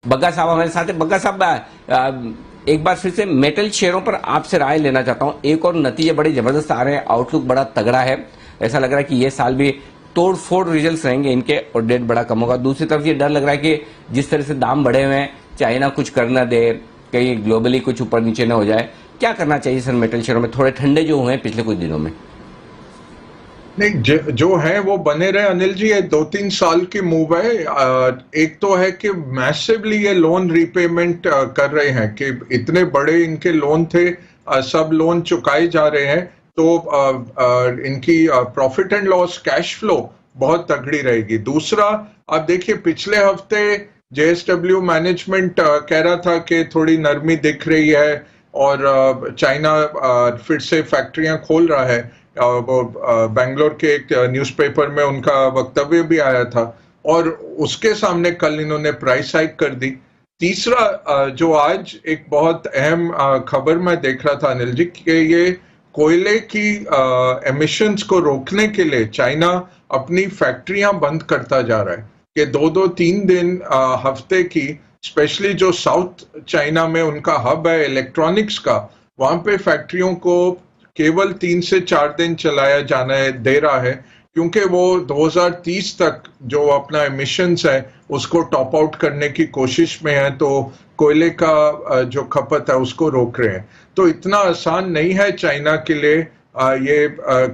बग्गा साहब हमारे साथ है। बग्गा साहब, एक बार फिर से मेटल शेयरों पर आपसे राय लेना चाहता हूं। एक और नतीजे बड़े जबरदस्त आ रहे हैं, आउटलुक बड़ा तगड़ा है। ऐसा लग रहा है कि ये साल भी तोड़ फोड़ रिजल्ट्स रहेंगे इनके और डेट बड़ा कम होगा। दूसरी तरफ ये डर लग रहा है कि जिस तरह से दाम बढ़े हुए हैं, चाइना कुछ कर न दे, कहीं ग्लोबली कुछ ऊपर नीचे न हो जाए। क्या करना चाहिए सर मेटल शेयरों में, थोड़े ठंडे जो हुए हैं पिछले कुछ दिनों में? नहीं, जो है वो बने रहे अनिल जी। ये 2-3 साल की मूव है। एक तो है कि मैसिवली ये लोन रीपेमेंट कर रहे हैं कि इतने बड़े इनके लोन थे, सब लोन चुकाए जा रहे हैं, तो इनकी profit and loss cash flow बहुत तगड़ी रहेगी। दूसरा, आप देखिए पिछले हफ्ते जेएसडब्ल्यू मैनेजमेंट कह रहा था कि थोड़ी नरमी दिख रही है और चाइना फिर से फैक्ट्रियां खोल रहा है। वो बेंगलोर के एक न्यूज़पेपर में उनका वक्तव्य भी आया था और उसके सामने कल इन्होंने प्राइस हाइक कर दी। तीसरा, जो आज एक बहुत अहम खबर मैं देख रहा था अनिल जी, कि ये कोयले की एमिशंस को रोकने के लिए चाइना अपनी फैक्ट्रियां बंद करता जा रहा है कि 2-2, 3 दिन हफ्ते की, स्पेशली जो साउथ चाइना में उनका हब है इलेक्ट्रॉनिक्स का, वहां पे फैक्ट्रियों को केवल 3 से 4 दिन चलाया जाने दे रहा है, क्योंकि वो 2030 तक जो अपना एमिशंस है उसको टॉप आउट करने की कोशिश में है, तो कोयले का जो खपत है उसको रोक रहे हैं। तो इतना आसान नहीं है चाइना के लिए ये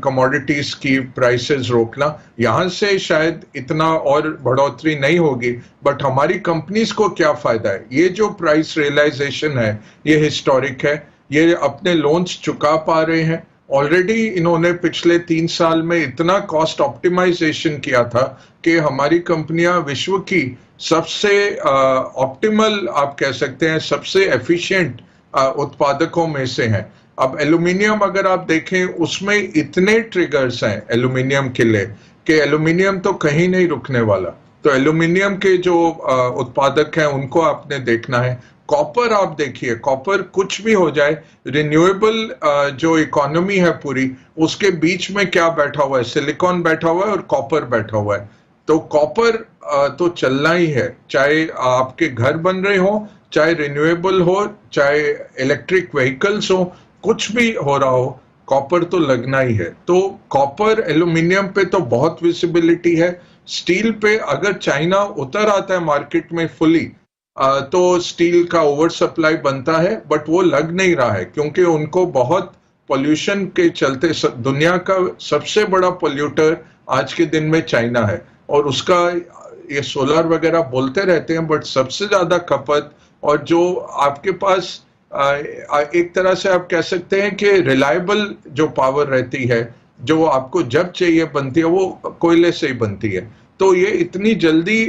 कमोडिटीज की प्राइसेस रोकना। यहाँ से शायद इतना और बढ़ोतरी नहीं होगी, बट हमारी कंपनीज को क्या फायदा है? ये जो प्राइस रियलाइजेशन है ये हिस्टोरिक है, ये अपने लोन्स चुका पा रहे हैं। ऑलरेडी इन्होंने पिछले 3 साल में इतना कॉस्ट ऑप्टिमाइजेशन किया था कि हमारी कंपनियां विश्व की सबसे ऑप्टिमल, आप कह सकते हैं सबसे एफिशिएंट उत्पादकों में से हैं। अब एल्यूमिनियम अगर आप देखें, उसमें इतने ट्रिगर्स हैं एल्यूमिनियम के लिए कि एल्यूमिनियम तो कहीं नहीं रुकने वाला। तो एल्यूमिनियम के जो उत्पादक हैं उनको आपने देखना है। कॉपर आप देखिए, कॉपर कुछ भी हो जाए, रिन्यूएबल जो इकोनॉमी है पूरी, उसके बीच में क्या बैठा हुआ है? सिलिकॉन बैठा हुआ है और कॉपर बैठा हुआ है। तो कॉपर तो चलना ही है, चाहे आपके घर बन रहे हो, चाहे रिन्यूएबल हो, चाहे इलेक्ट्रिक व्हीकल्स हो, कुछ भी हो रहा हो, कॉपर तो लगना ही है। तो कॉपर, एल्यूमिनियम पे तो बहुत विजिबिलिटी है। स्टील पे अगर चाइना उतर आता है मार्केट में फुली, तो स्टील का ओवर सप्लाई बनता है, बट वो लग नहीं रहा है क्योंकि उनको बहुत पोल्यूशन के चलते, दुनिया का सबसे बड़ा पोल्यूटर आज के दिन में चाइना है और उसका ये सोलर वगैरह बोलते रहते हैं, बट सबसे ज्यादा खपत और जो आपके पास एक तरह से आप कह सकते हैं कि रिलायबल जो पावर रहती है, जो आपको जब चाहिए बनती है, वो कोयले से ही बनती है। तो ये इतनी जल्दी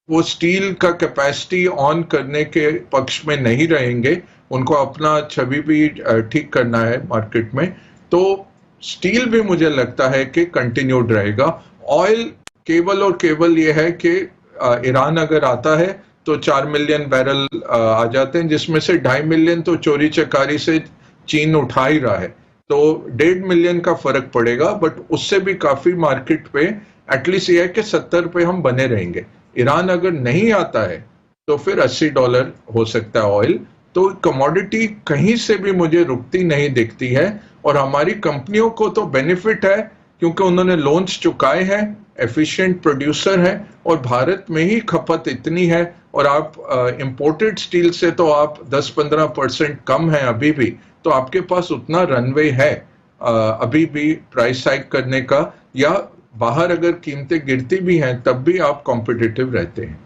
वो स्टील का कैपेसिटी ऑन करने के पक्ष में नहीं रहेंगे, उनको अपना छवि भी ठीक करना है मार्केट में। तो स्टील भी मुझे लगता है कि कंटिन्यूड रहेगा। ऑयल केवल और केवल ये है कि ईरान अगर आता है तो 4 मिलियन बैरल आ जाते हैं, जिसमें से 2.5 मिलियन तो चोरी चकारी से चीन उठा ही रहा है, तो 1.5 मिलियन का फर्क पड़ेगा। बट उससे भी काफी मार्केट पे एटलीस्ट ये है कि 70 पे हम बने रहेंगे। ईरान अगर नहीं आता है तो फिर $80 हो सकता है ऑयल। तो कमोडिटी कहीं से भी मुझे रुकती नहीं दिखती है और हमारी कंपनियों को तो बेनिफिट है क्योंकि उन्होंने लोन्स चुकाए हैं, एफिशिएंट प्रोड्यूसर है और भारत में ही खपत इतनी है। और आप इंपोर्टेड स्टील से तो आप 10-15% कम है अभी भी, तो आपके पास उतना रनवे है अभी भी प्राइस हाइक करने का, या बाहर अगर कीमतें गिरती भी हैं तब भी आप कॉम्पिटिटिव रहते हैं।